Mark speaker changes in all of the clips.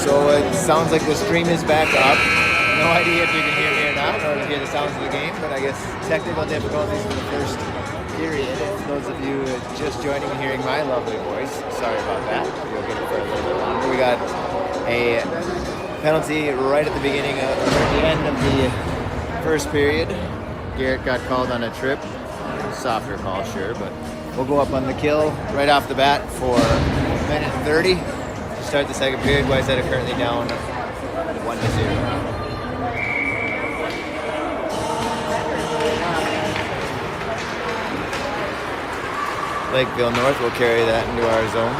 Speaker 1: So it sounds like the stream is back up. No idea if you can hear me or not, or hear the sounds of the game, but I guess technical difficulties for the first period. For those of you just joining and hearing my lovely voice, sorry about that. We'll get it for a little bit longer. We got a penalty right at the beginning of the end of the first period. Garrett got called on a trip. Softer call, sure, but we'll go up on the kill right off the bat for minute 30 to start the second period. Wayzata currently down 1-0. Lakeville North will carry that into our zone.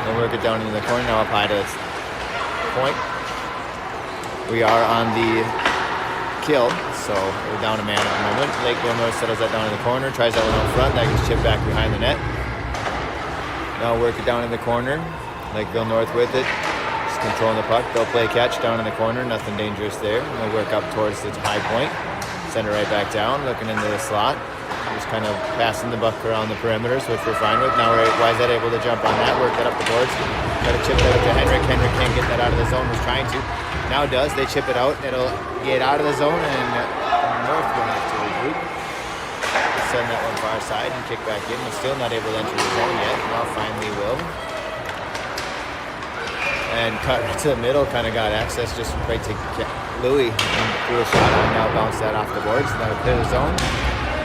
Speaker 1: We'll work it down into the corner. Now up high to its point. We are on the kill, so we're down a man at the moment. Lakeville North settles that down in the corner, tries that one out front. That gets chipped back behind the net. Now work it down in the corner. Lakeville North with it. Just controlling the puck. They'll play catch down in the corner. Nothing dangerous there. We'll work up towards the high point. Send it right back down, looking into the slot. Just kind of passing the buck around the perimeters, which we're fine with. Now we're Wayzata able to jump on that, work that up the boards. Try to chip that up to Henrik. Henrik can't get that out of the zone, was trying to. Now does. They chip it out. It'll get out of the zone, and North will have to regroup. Send that one far side and kick back in. We're still not able to enter the zone yet. Now finally will. And cut to the middle, kind of got access just right to Louis. And threw a shot on, now bounce that off the boards. That'll clear the zone.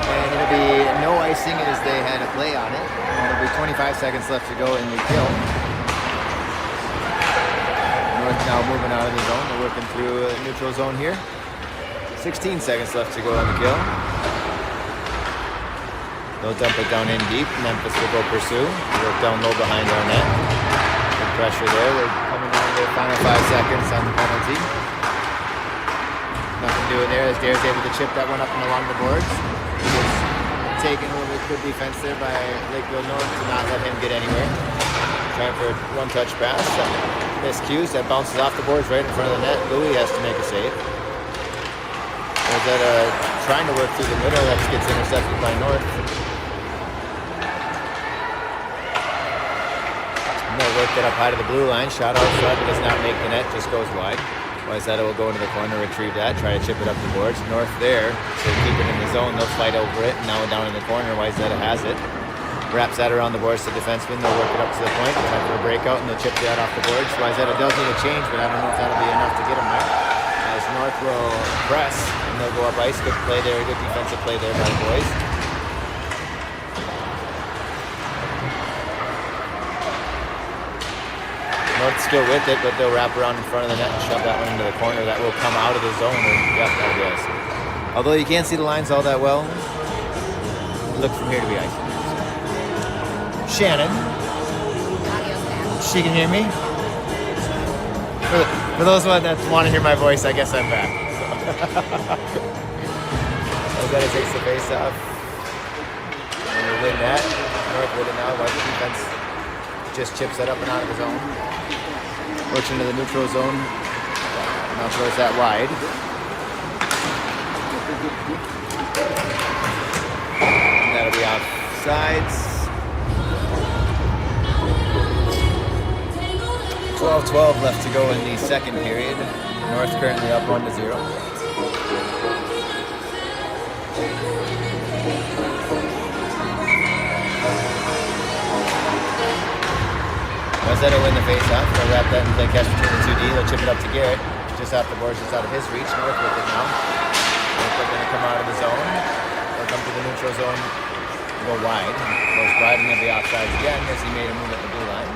Speaker 1: And it'll be no icing as they had a play on it. And there'll be 25 seconds left to go in the kill. North now moving out of the zone. They're working through a neutral zone here. 16 seconds left to go on the kill. They'll dump it down in deep. Memphis will go pursue. Work down low behind our net. Good pressure there. We're coming down to the final 5 seconds on the penalty. Nothing doing there as Dare's able to chip that one up and along the boards. Taken a little bit good defense there by Lakeville North to not let him get anywhere. Trying for a one-touch pass. Miscues. That bounces off the boards right in front of the net. Louis has to make a save. Wayzata trying to work through the middle. That gets intercepted by North. And they'll work that up high to the blue line. Shot out front, but does not make the net. Just goes wide. Wayzata will go into the corner, retrieve that, try to chip it up the boards. North there, so keep it in the zone. They'll fight over it. Now down in the corner, Wayzata has it. Wraps that around the boards to defenseman. They'll work it up to the point. Time for a breakout, and they'll chip that off the boards. Wayzata does need a change, but I don't know if that'll be enough to get them there. As North will press, and they'll go up ice. Good play there, good defensive play there by the boys. North still with it, but they'll wrap around in front of the net and shove that one into the corner. That will come out of the zone. And, yep, that'll be ice. Although you can't see the lines all that well, look from here to be ice. Shannon. She can hear me? For those that want to hear my voice, I guess I'm back. Wayzata takes the face off. And we win that. North with it now, but the defense just chips that up and out of the zone. Works into the neutral zone. Now throws that wide. And that'll be offsides. 12-12 left to go in the second period. North currently up 1-0. Wayzata win the face-off. They'll wrap that and play catch between the 2D. They'll chip it up to Garrett. Just off the boards, just out of his reach. North with it now. They're going to come out of the zone. They'll come to the neutral zone, go wide. Goes wide and they'll be offsides again as he made a move at the blue line.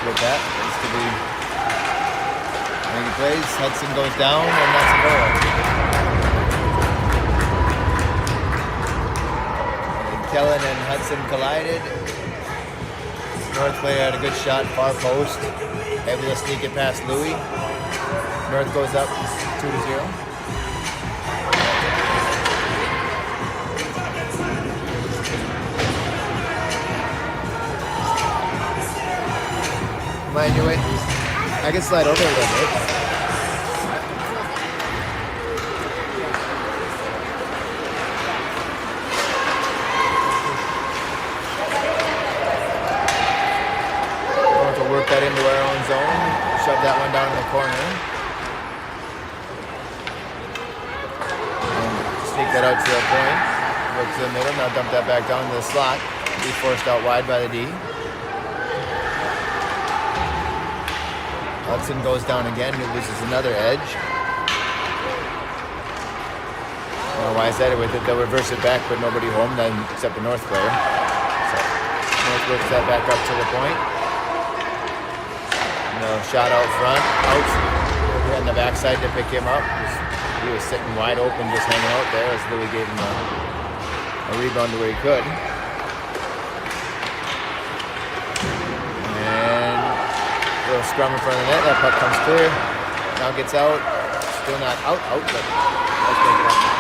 Speaker 1: With that, needs to be making plays. Hudson goes down, and that's a goal. And Kellen and Hudson collided. North player had a good shot, far post, able to sneak it past Louis. North goes up 2-0. Mind your way. I can slide over a little bit. Work that into our own zone, shove that one down in the corner, and sneak that out to the point, work to the middle, now dump that back down to the slot, be forced out wide by the D. Hudson goes down again, he loses another edge. Wayzata with it, they'll reverse it back, but nobody home then except the North player. So North works that back up to the point. Shot out front, out on the backside to pick him up. He was sitting wide open, just hanging out there as Louis gave him a rebound to where he could. And a little scrum in front of the net. That puck comes clear. Now gets out. Still not out, but let's make it up now.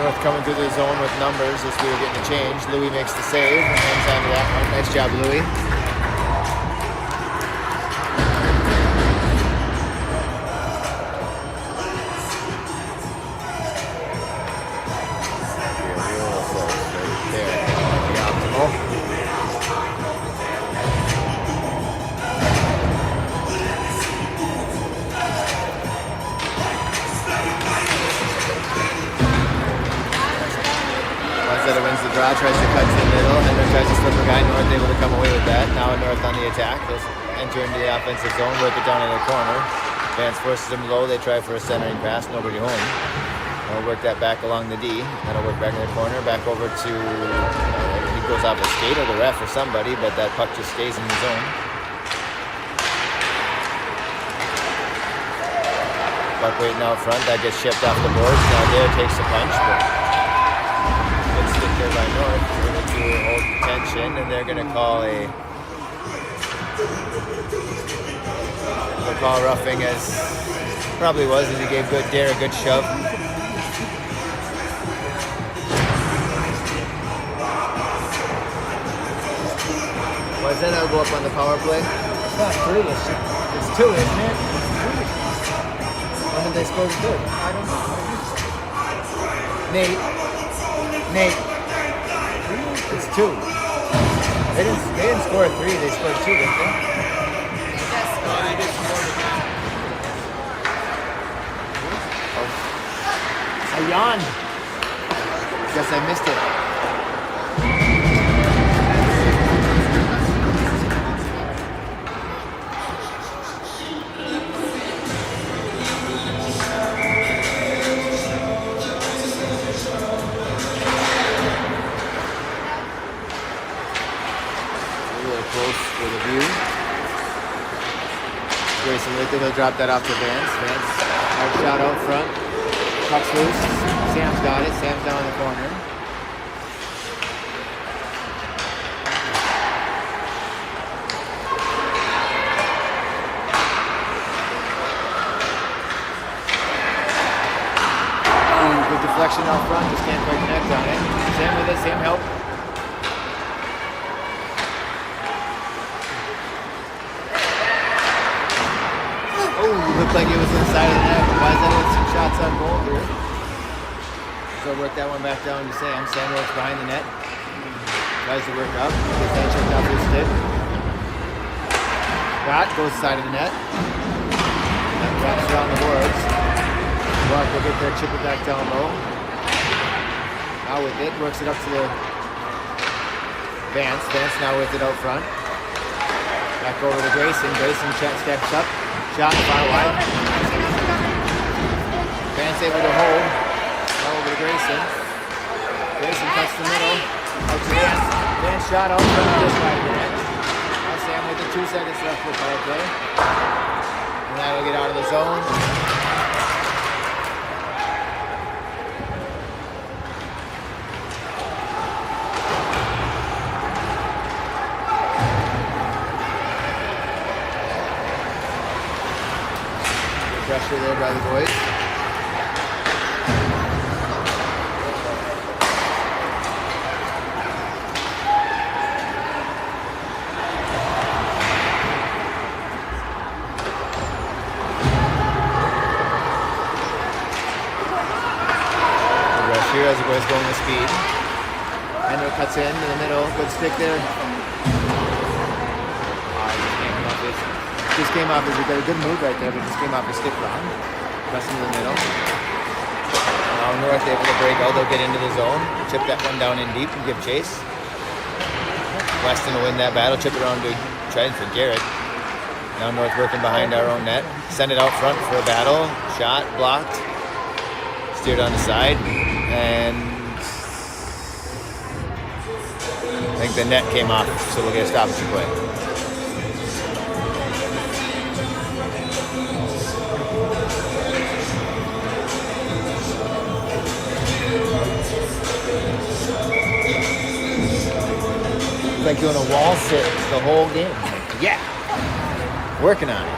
Speaker 1: North coming through the zone with numbers as we were getting the change. Louis makes the save and hangs on to that one. Nice job, Louis. There, the optimal. Wayzata wins the draw, tries to cut to the middle, and then tries to slip a guy. North able to come away with that. Now North on the attack. They'll enter into the offensive zone, work it down in the corner. Vance forces them low. They try for a centering pass. Nobody home. They'll work that back along the D. That'll work back in the corner. Back over to, he goes off a skate or the ref or somebody, but that puck just stays in the zone. Puck waiting out front. That gets shipped off the boards. Now there takes a punch, but by North. They're going to hold detention, and they're going to call roughing, as probably was, as he gave Dare a good shove. Wayzata will go up on the power play.
Speaker 2: It's not 3, it's 2, isn't it?
Speaker 1: When did they score the third?
Speaker 2: I don't know.
Speaker 1: Nate. It's 2. They didn't score 3, they scored 2, didn't they?
Speaker 2: No, they did score
Speaker 1: I yawned. Guess I missed it. For the view. Grayson with it, he'll drop that off to Vance. Vance, hard shot out front. Puck's loose. Sam's got it. Sam's down in the corner. Good deflection out front, just can't quite connect on it. Sam with it, Sam help. Looked like it was inside of the net, but Wayzata with some shots on goal here. So work that one back down to Sam. Sam works behind the net. Tries to work up. Gets that checked off his stick. That goes side of the net. That wraps around the boards. Buck will get there, chip it back down low. Now with it, works it up to the Vance. Vance now with it out front. Back over to Grayson. Grayson steps up. Shot far wide. Vance able to hold. Now over to Grayson. Grayson cuts the middle. Out to Vance. Vance shot out front just wide of the net. Now Sam with the 2 seconds left for power play. And that'll get out of the zone. pressure there by the boys. Here as the boys going with speed. Endo cuts in the middle, good stick there. Just came off his, he got a good move right there, but just came off his stick wrong. Pressing to the middle. Now North able to break out, they'll get into the zone. Chip that one down in deep and give chase. Weston will win that battle, chip it around to Trenton Garrett. Now North working behind our own net. Send it out front for a battle. Shot, blocked. Steered on the side. And I think the net came off, so we'll get a stoppage play. It's like doing a wall sit the whole game. Yeah, working on it.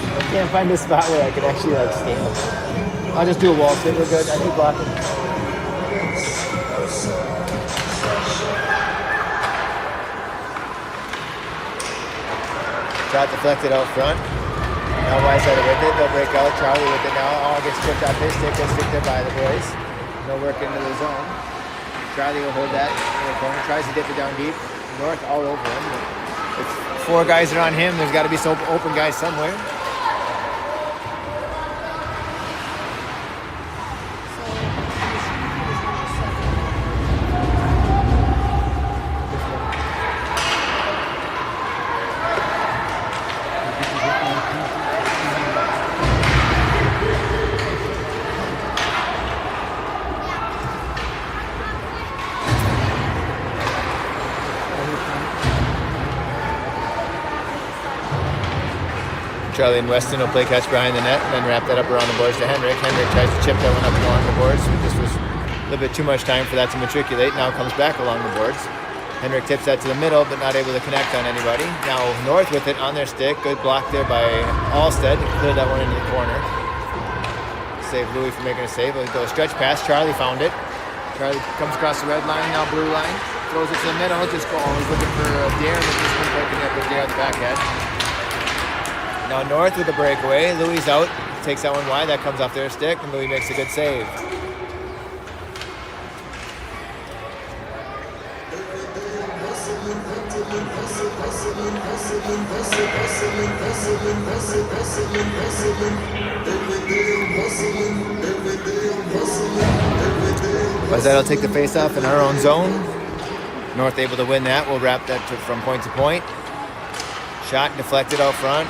Speaker 1: I can't find a spot where I could actually like stand. I'll just do a wall sit. We're good. I need blocking. Shot deflected out front. Now Wayzata with it. They'll break out. Charlie with it now. All gets tripped off his stick. They'll stick there by the boys. They'll work into the zone. Charlie will hold that in the corner. Tries to dip it down deep. North all over him. It's 4 guys are on him. There's got to be some open guys somewhere. Charlie and Weston will play catch behind the net and then wrap that up around the boards to Henrik. Henrik tries to chip that one up and along the boards. This was a little bit too much time for that to matriculate. Now comes back along the boards. Henrik tips that to the middle, but not able to connect on anybody. Now North with it on their stick. Good block there by Alstead. Cleared that one into the corner. Save Louis from making a save. He'll go stretch pass. Charlie found it. Charlie comes across the red line, now blue line. Throws it to the middle. Just always looking for Darren. This one breaking up with Darren on the backhand. Now North with the breakaway. Louis out. Takes that one wide. That comes off their stick, and Louis makes a good save. Wayzata will take the face off in our own zone. North able to win that. We'll wrap that from point to point. Shot deflected out front.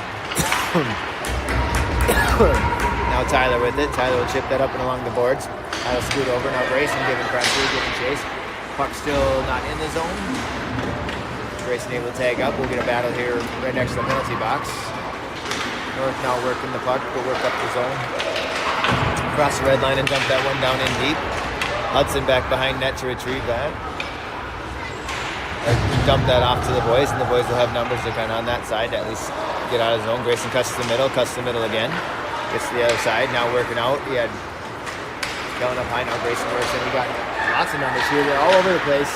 Speaker 1: Now Tyler with it. Tyler will chip that up and along the boards. Tyler scoot over. Now Grayson giving pressure, giving chase. Puck still not in the zone. Grayson able to tag up. We'll get a battle here right next to the penalty box. North now working the puck, but work up the zone. Cross the red line and dump that one down in deep. Hudson back behind net to retrieve that. Dump that off to the boys, and the boys will have numbers to kind of on that side to at least get out of zone. Grayson cuts to the middle again. Gets to the other side, now working out. He had going up high, now Grayson works in. We got lots of numbers here. They're all over the place.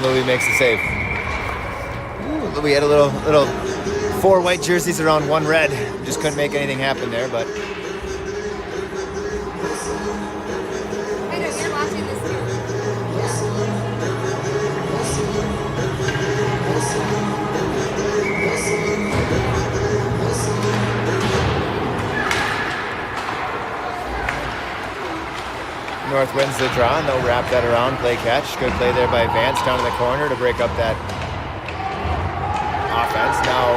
Speaker 1: Louis makes the save. Ooh, we had a little 4 white jerseys around 1 red. Just couldn't make anything happen there, but.
Speaker 3: I know you're watching this too.
Speaker 1: North wins the draw, and they'll wrap that around, play catch. Good play there by Vance down in the corner to break up that offense. Now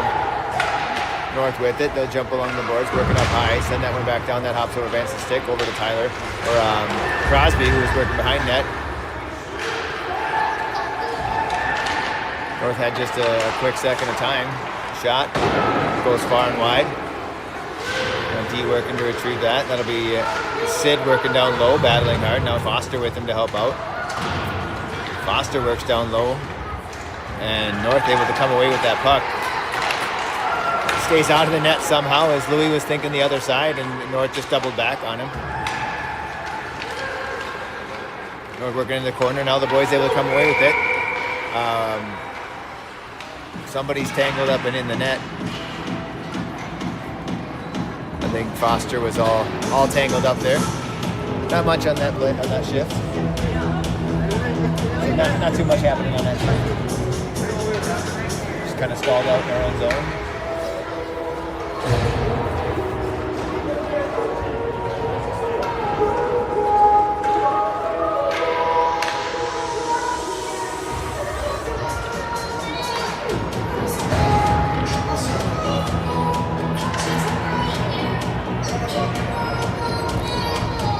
Speaker 1: North with it, they'll jump along the boards, working up high, send that one back down, that hops over Vance's stick, over to Tyler, or Crosby, who was working behind net. North had just a quick second of time. Shot goes far and wide. And D working to retrieve that. That'll be Sid working down low, battling hard. Now Foster with him to help out. Foster works down low. And North able to come away with that puck. Stays out of the net somehow as Louis was thinking the other side, and North just doubled back on him. North working in the corner. Now the boys able to come away with it. Somebody's tangled up and in the net. I think Foster was all tangled up there. Not much on that shift. Not too much happening on that shift. Just kind of stalled out in our own zone.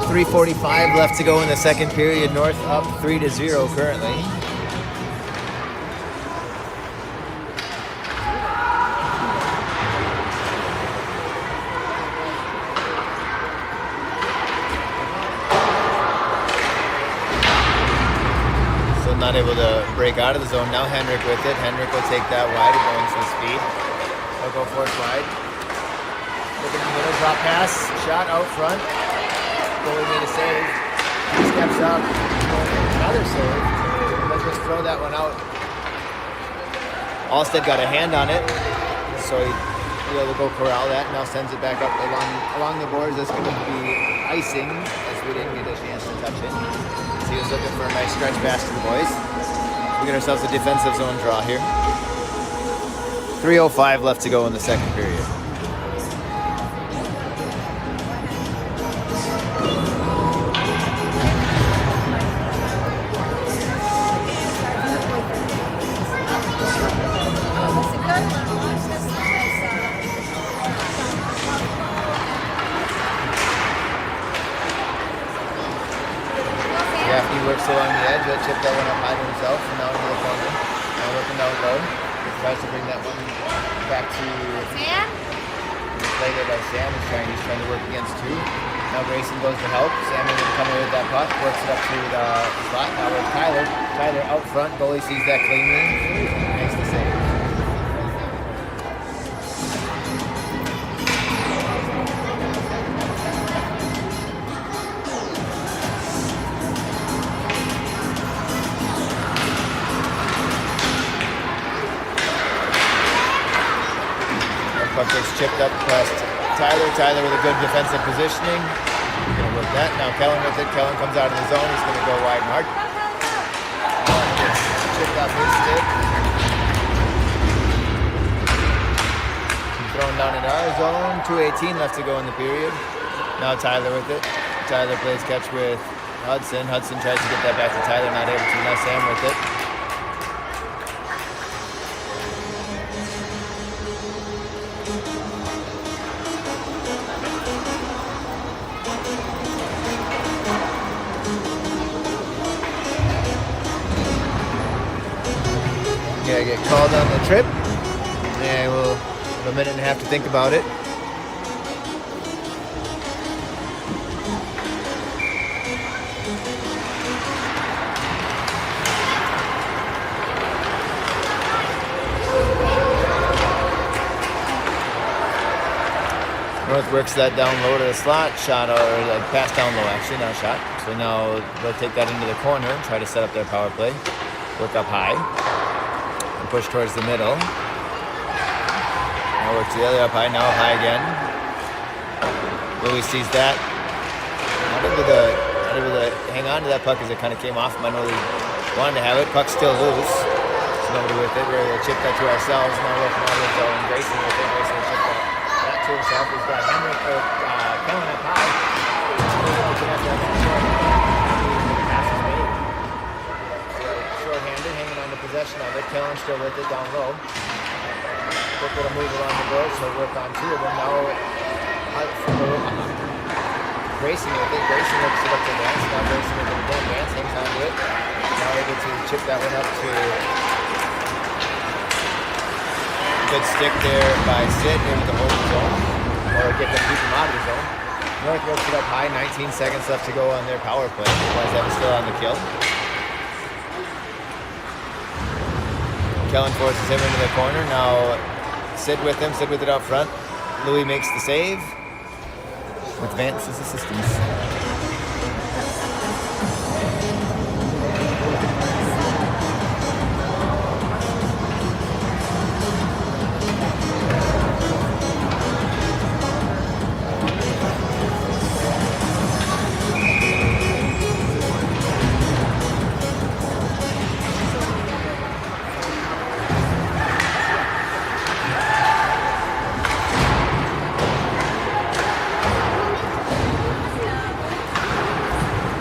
Speaker 1: .345 left to go in the second period. North up 3-0 currently. So not able to break out of the zone. Now Henrik with it. Henrik will take that wide. He's going some speed. He'll go force wide. Look at the middle, drop pass. Shot out front. Goalie made a save. He steps up. Another save. Let's just throw that one out. Alstead got a hand on it, so he'll go corral that. Now sends it back up along the boards. That's going to be icing, as we didn't get a chance to touch it. So he was looking for a nice stretch pass to the boys. We get ourselves a defensive zone draw here. 3:05 left to go in the second period. He works along the edge. He'll chip that one up high to himself and now into the corner. Now working down low. He tries to bring that one back to
Speaker 3: Sam?
Speaker 1: play there by Sam. He's trying to work against two. Now Grayson goes to help. Sam able to come in with that puck. Works it up to the slot. Now with Tyler. Tyler out front. Goalie sees that cleanly. Makes the save. Puck gets chipped up past Tyler. Tyler with a good defensive positioning. He's going to work that. Now Kellen with it. Kellen comes out of the zone. He's going to go wide and hard. Gets chipped off his stick. Thrown down in our zone. 2:18 left to go in the period. Now Tyler with it. Tyler plays catch with Hudson. Hudson tries to get that back to Tyler. Not able to. Now Sam with it. Yeah, get called on the trip. Yeah, we'll have a minute and a half to think about it. North works that down low to the slot. Shot, or pass down low actually, not shot. So now they'll take that into the corner, try to set up their power play. Work up high. Push towards the middle. Now works the other up high. Now up high again. Louis sees that. Not able to hang on to that puck as it kind of came off him. I know they wanted to have it. Puck's still loose. There's nobody with it. We're going to chip that to ourselves. Now working on the zone. Grayson with it. Grayson will chip that to himself. He's got Henrik or Kellen up high. Short-handed, hanging on the possession of it. Kellen still with it down low. Quick little move along the board, so work on two of them. Now Grayson with it. Grayson looks it up to Vance. Now Grayson with it again. Vance hangs on to it. Now able to chip that one up to Good stick there by Sid, able to hold his zone, or get them, keep him out of the zone. North works it up high, 19 seconds left to go on their power play. Wayzata still on the kill. Kellen forces him into the corner. Now Sid with him, Sid with it up front. Louis makes the save with Vance's assistance.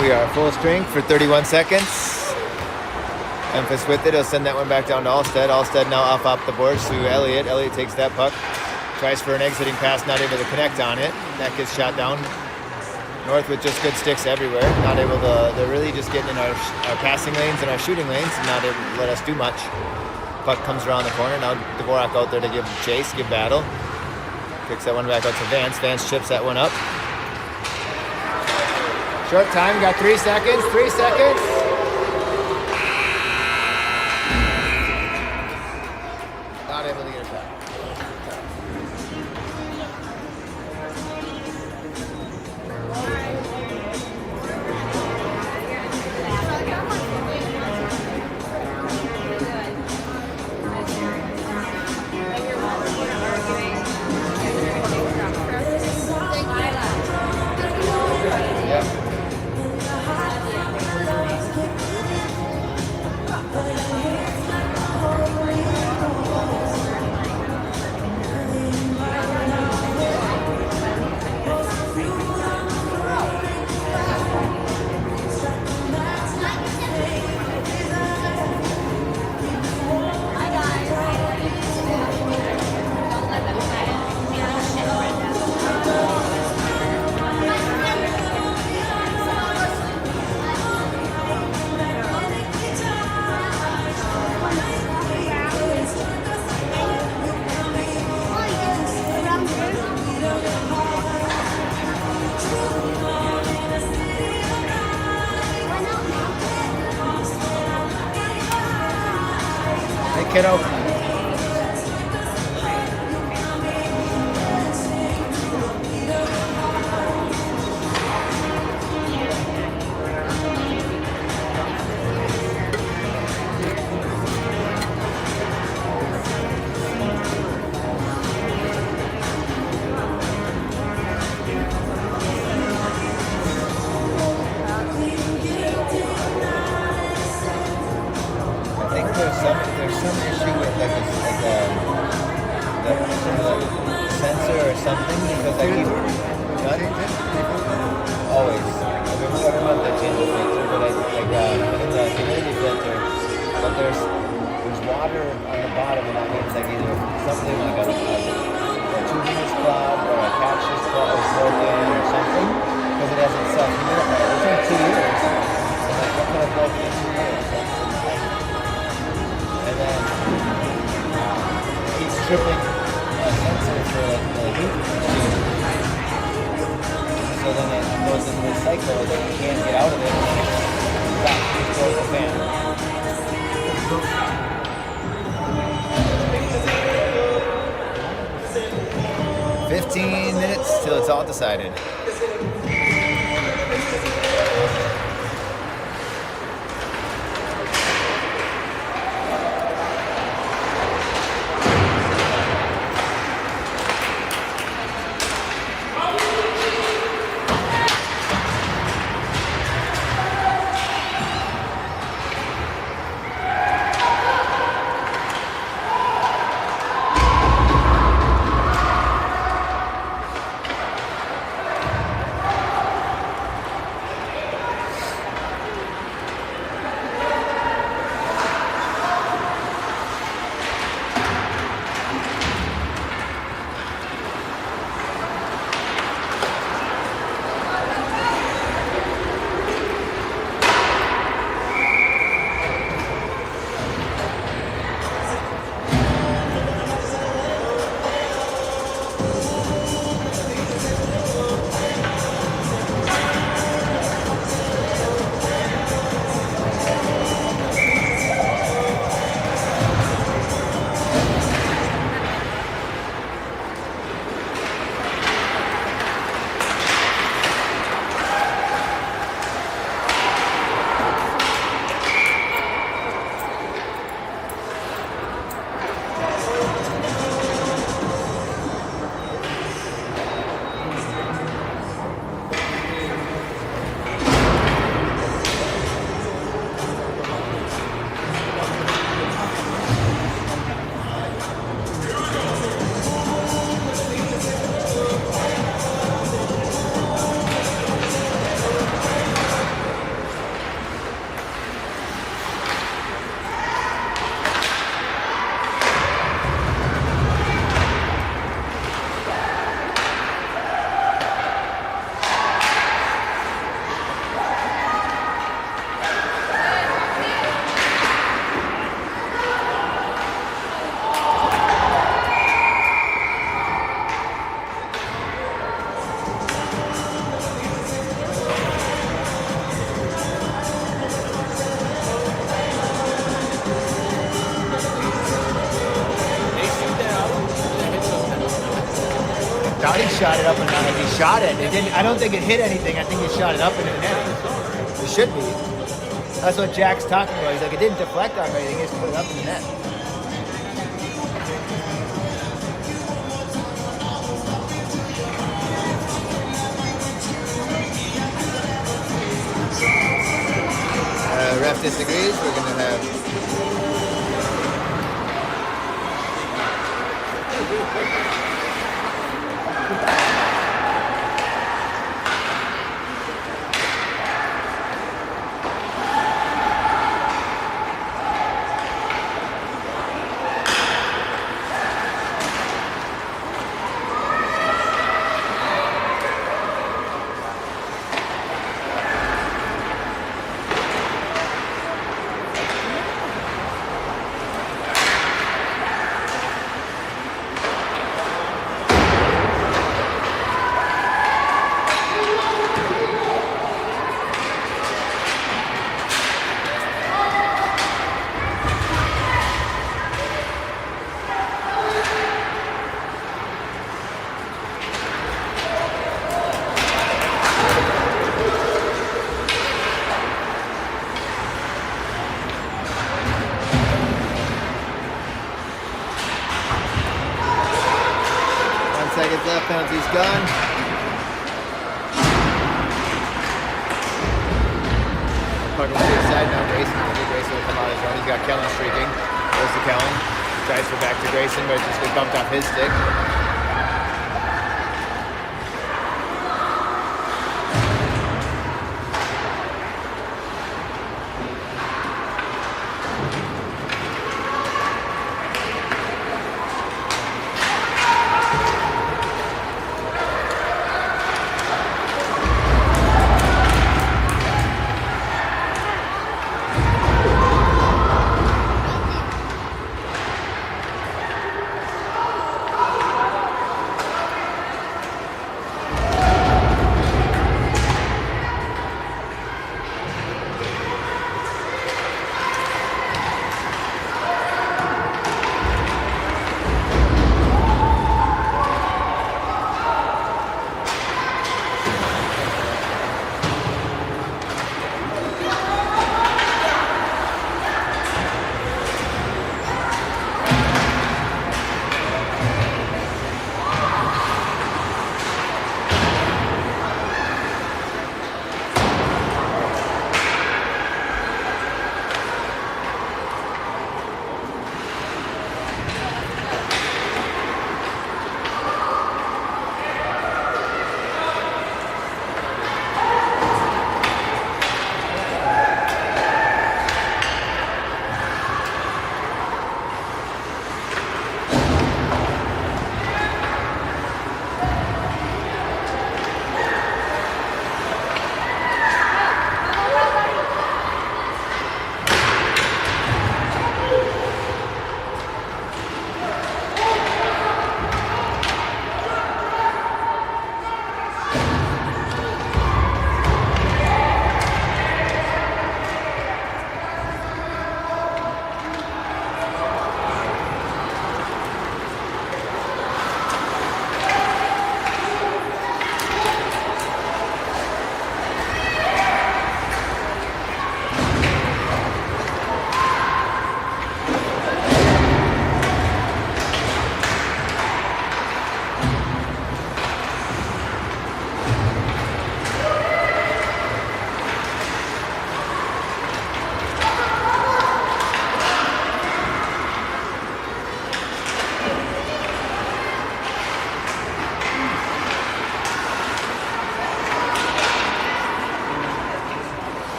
Speaker 1: We are full strength for 31 seconds. Memphis with it. He'll send that one back down to Alstead. Alstead now off the boards to Elliott. Elliott takes that puck. Tries for an exiting pass, not able to connect on it. That gets shot down. North with just good sticks everywhere. Not able to, they're really just getting in our passing lanes and our shooting lanes and not able to let us do much. Puck comes around the corner. Now Dvorak out there to give chase, give battle. Kicks that one back out to Vance. Vance chips that one up. Short time, got 3 seconds, 3 seconds. Not able to get it back. Kiddo. There's some issue with the sensor or something because I keep always every month I change the filter, but in the humidity filter, but there's water on the bottom, and that means like either something like a tubular clogged or a capsule's clogged is broken or something because it hasn't self-humidified. It's been 2 years. I'm like, what could have broken in 2 years? And then he's tripping a sensor for the heat machine. So then it goes into this cycle that you can't get out of it. It goes the fan. 15 minutes till it's all decided.
Speaker 2: thought he shot it up and down. Like he shot it. It didn't. I don't think it hit anything. I think he shot it up into the net. It should be. That's what Jack's talking about. He's like, it didn't deflect off anything. He just put it up in the net.
Speaker 1: Ref disagrees. We're going to have. Seconds left, penalty's gone. Puck on the side now, Grayson. Grayson will come out his run. He's got Kellen streaking. Goes to Kellen. Tries for back to Grayson, but it just got bumped off his stick.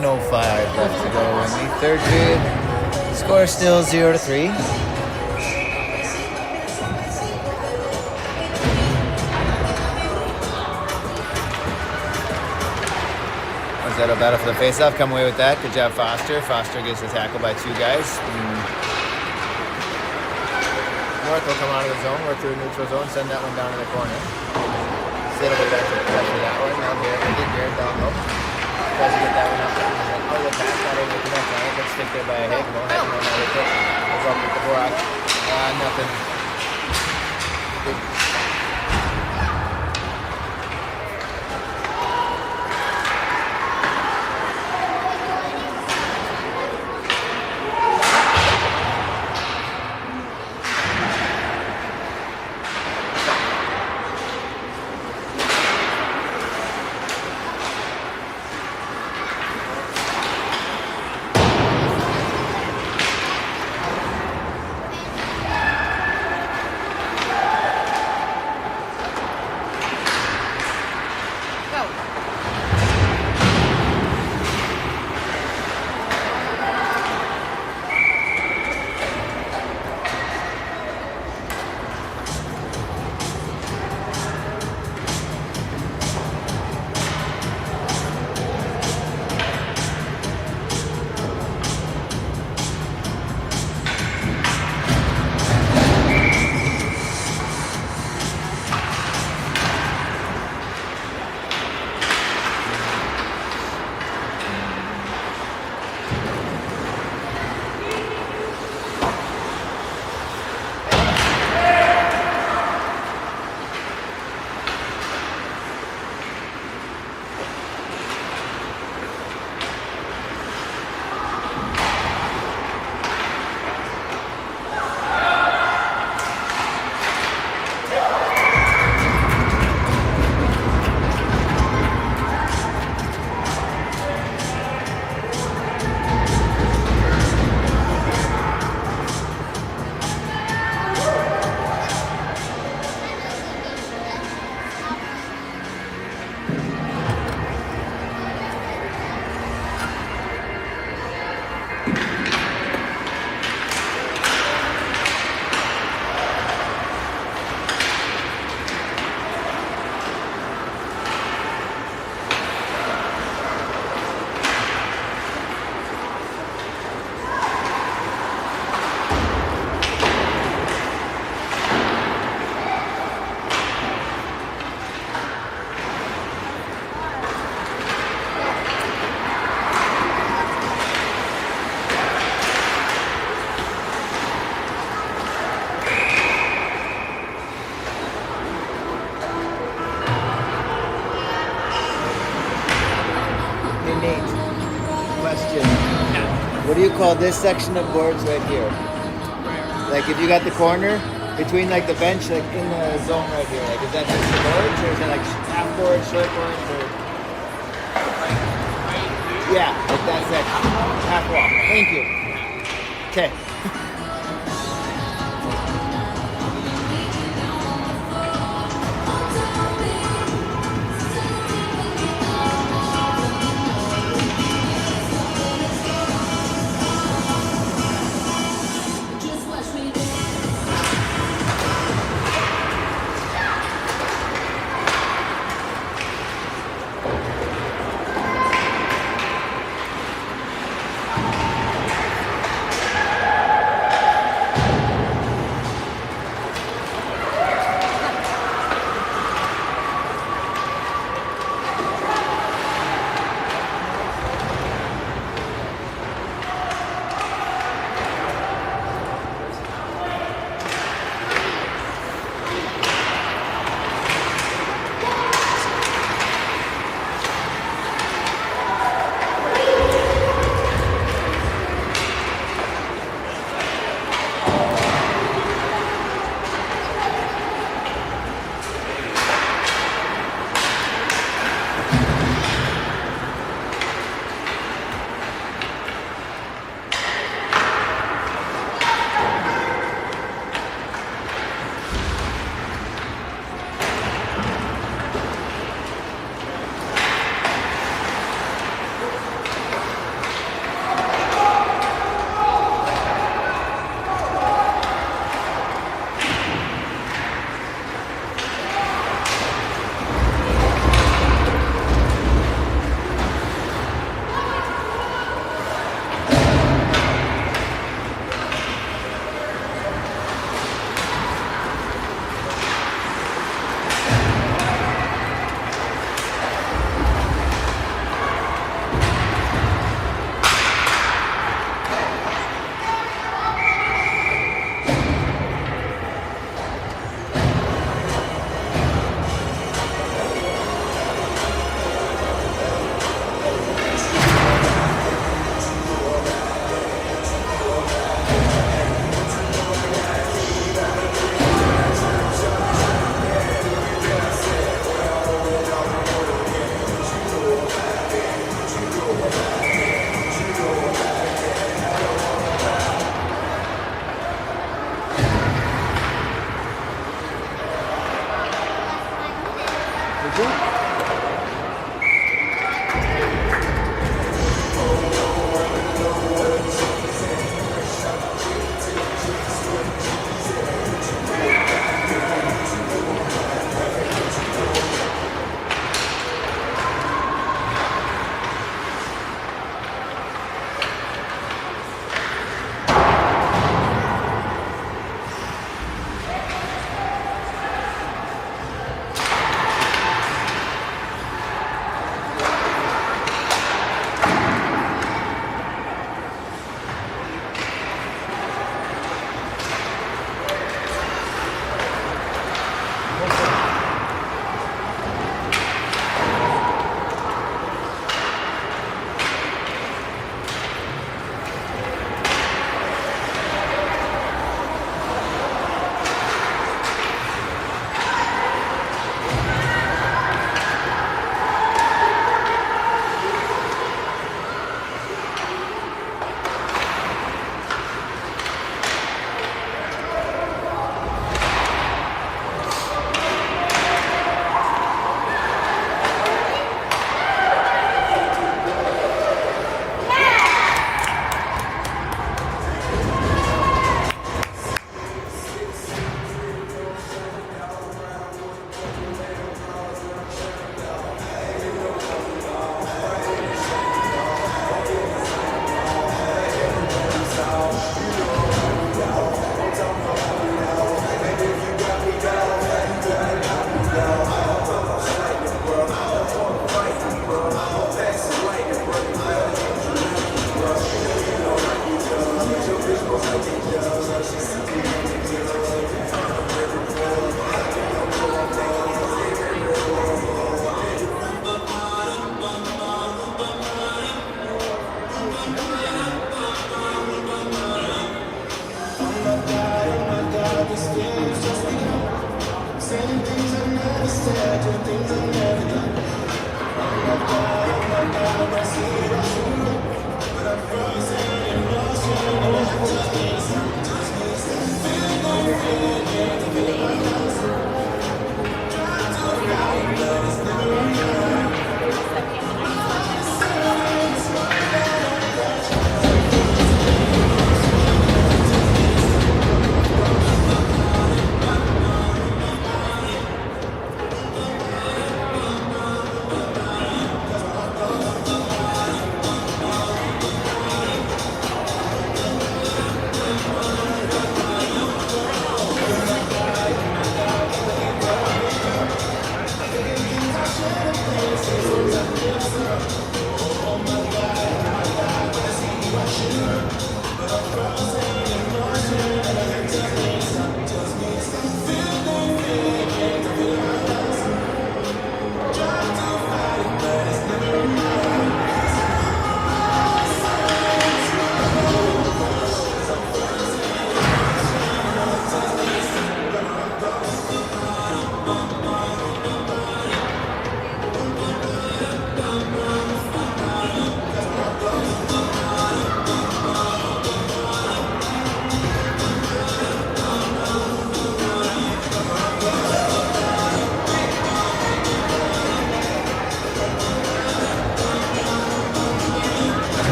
Speaker 2: 9:05 left to go in the third period. Score still 0-3.
Speaker 1: Wayzata battle for the face-off. Come away with that. Good job, Foster. Foster gets the tackle by two guys. North will come out of the zone, work through the neutral zone, send that one down in the corner. Sit over back to pressure that one. Now Garrett down low. Tries to get that one up. Oh, the pass not able to connect on it. Gets stick there by a hit. No head, no with it. Goes up with the block. Nothing. Good.
Speaker 2: What do you call this section of boards right here? Like if you got the corner between like the bench, like in the zone right here, like is that just the boards or is it like half boards, short boards, or? Yeah, like that section. Half wall. Thank you. Okay.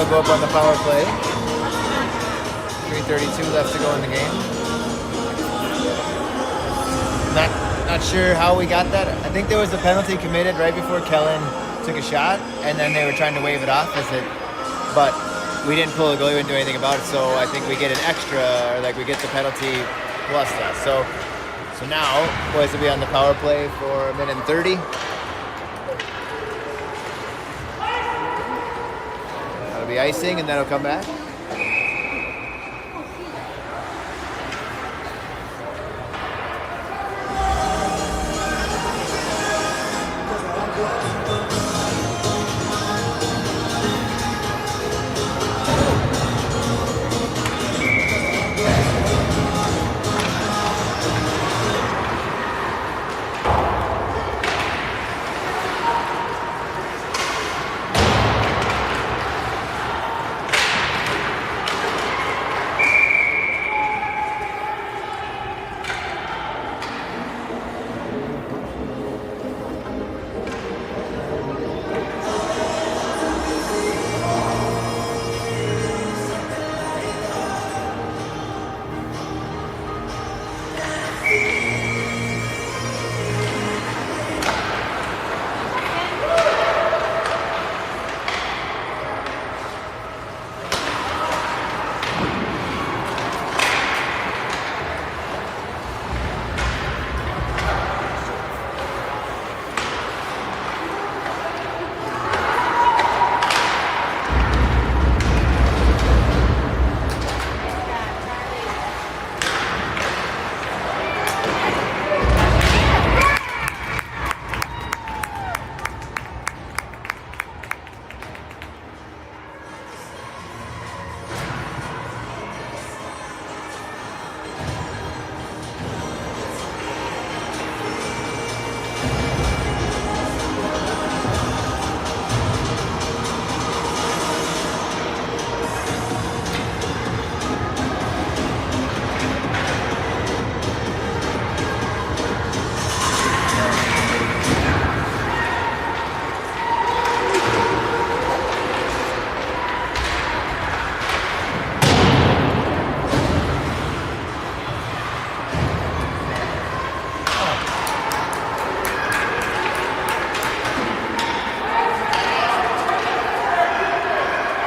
Speaker 1: will go up on the power play. 3:32 left to go in the game. Not sure how we got that. I think there was a penalty committed right before Kellen took a shot, and then they were trying to wave it off as it, but we didn't pull the goalie, we didn't do anything about it. So I think we get an extra, or like we get the penalty plus that. So now boys will be on the power play for 1:30. That'll be icing, and then it'll come back.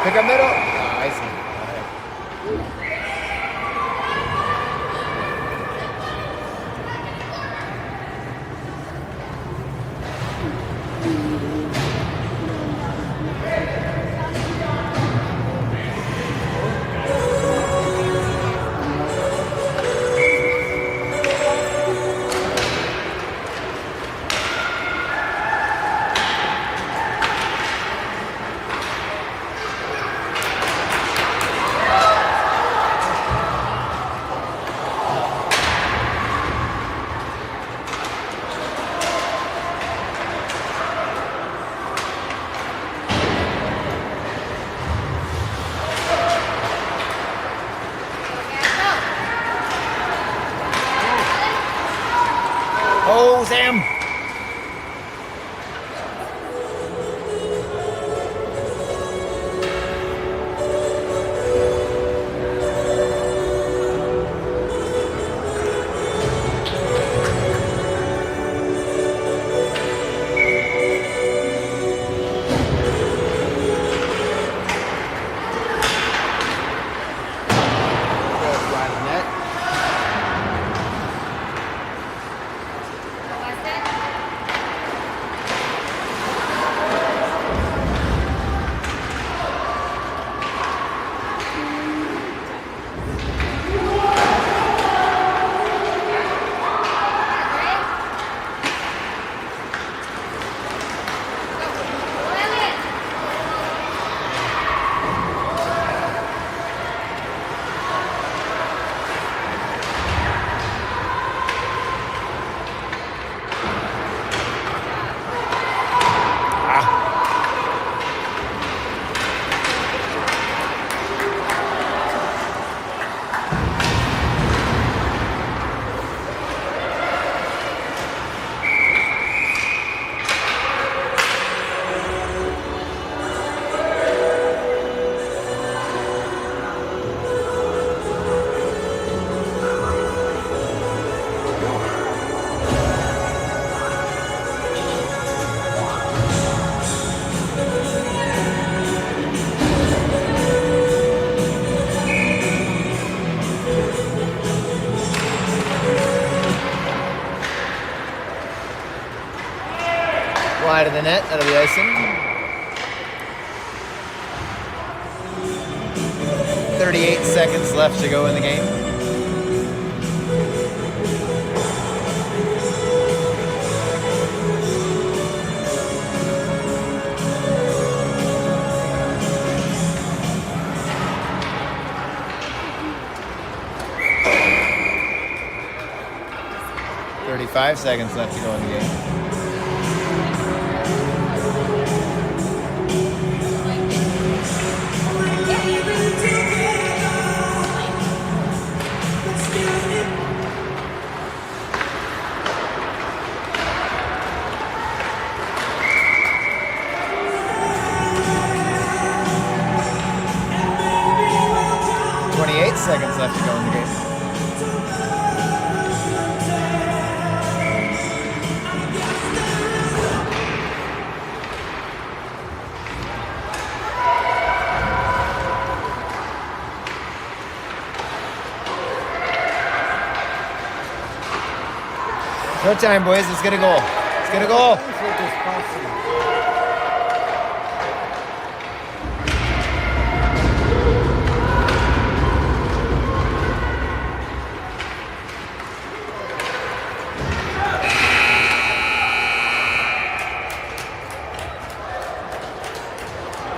Speaker 1: Pick up middle. Oh, I see. All right. Oh, Sam!
Speaker 3: What's that?
Speaker 1: wide of the net. That'll be icing. 38 seconds left to go in the game. Five seconds left to go in the game. Seconds left to go in the game. No time, boys. Let's get a goal. Let's get a goal.